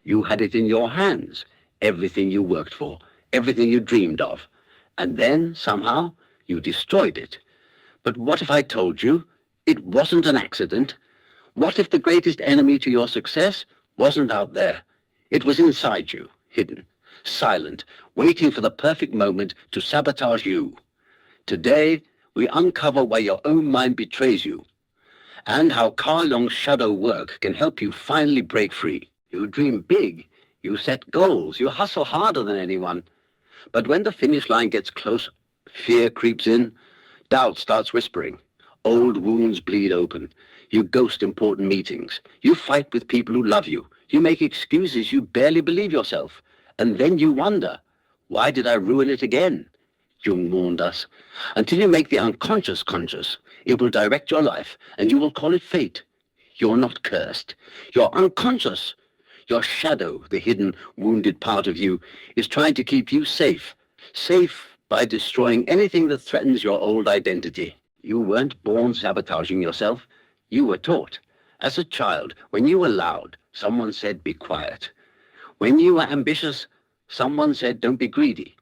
You had it in your hands, everything you worked for, everything you dreamed of. And then, somehow, you destroyed it. But what if I told you it wasn't an accident? What if the greatest enemy to your success wasn't out there? It was inside you, hidden, silent, waiting for the perfect moment to sabotage you. Today, we uncover why your own mind betrays you, and how Carl Jung's shadow work can help you finally break free. You dream big, you set goals, you hustle harder than anyone. But when the finish line gets close, fear creeps in, doubt starts whispering, old wounds bleed open. You ghost important meetings. You fight with people who love you. You make excuses you barely believe yourself. And then you wonder, why did I ruin it again? Jung warned us. Until you make the unconscious conscious, it will direct your life, and you will call it fate. You're not cursed. You're unconscious. Your shadow, the hidden, wounded part of you, is trying to keep you safe. Safe by destroying anything that threatens your old identity. You weren't born sabotaging yourself. You were taught. As a child, when you were loud, someone said, be quiet. When you were ambitious, someone said, don't be greedy.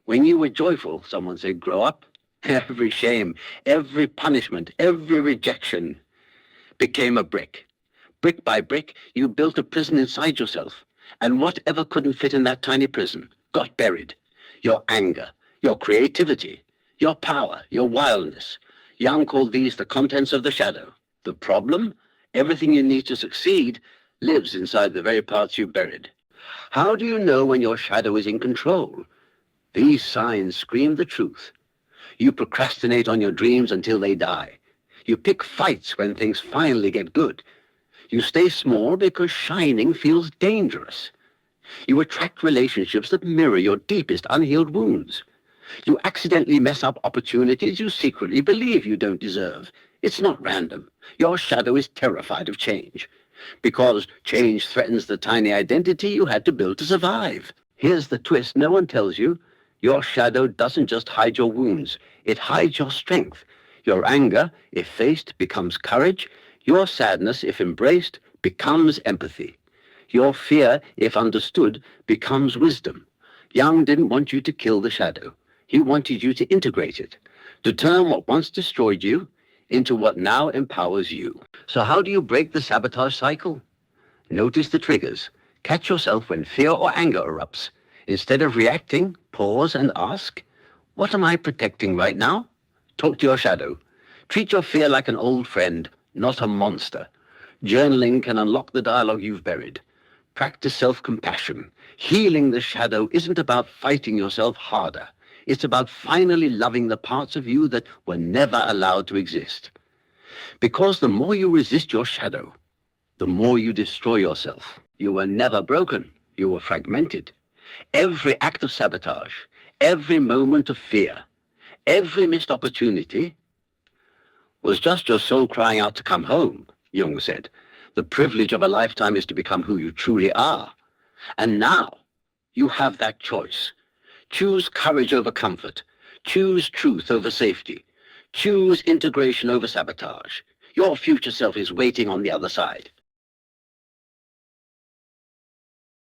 When you were joyful, someone said, grow up. Every shame, every punishment, every rejection became a brick. Brick by brick, you built a prison inside yourself. And whatever couldn't fit in that tiny prison got buried. Your anger, your creativity, your power, your wildness. Jung called these the contents of the shadow. The problem, everything you need to succeed, lives inside the very parts you buried. How do you know when your shadow is in control? These signs scream the truth. You procrastinate on your dreams until they die. You pick fights when things finally get good. You stay small because shining feels dangerous. You attract relationships that mirror your deepest unhealed wounds. You accidentally mess up opportunities you secretly believe you don't deserve. It's not random. Your shadow is terrified of change, because change threatens the tiny identity you had to build to survive. Here's the twist no one tells you. Your shadow doesn't just hide your wounds. It hides your strength. Your anger, if faced, becomes courage. Your sadness, if embraced, becomes empathy. Your fear, if understood, becomes wisdom. Jung didn't want you to kill the shadow. He wanted you to integrate it, to turn what once destroyed you into what now empowers you. So how do you break the sabotage cycle? Notice the triggers. Catch yourself when fear or anger erupts. Instead of reacting, pause and ask, what am I protecting right now? Talk to your shadow. Treat your fear like an old friend, not a monster. Journaling can unlock the dialogue you've buried. Practice self-compassion. Healing the shadow isn't about fighting yourself harder. It's about finally loving the parts of you that were never allowed to exist. Because the more you resist your shadow, the more you destroy yourself. You were never broken. You were fragmented. Every act of sabotage, every moment of fear, every missed opportunity was just your soul crying out to come home, Jung said. The privilege of a lifetime is to become who you truly are. And now you have that choice. Choose courage over comfort. Choose truth over safety. Choose integration over sabotage. Your future self is waiting on the other side.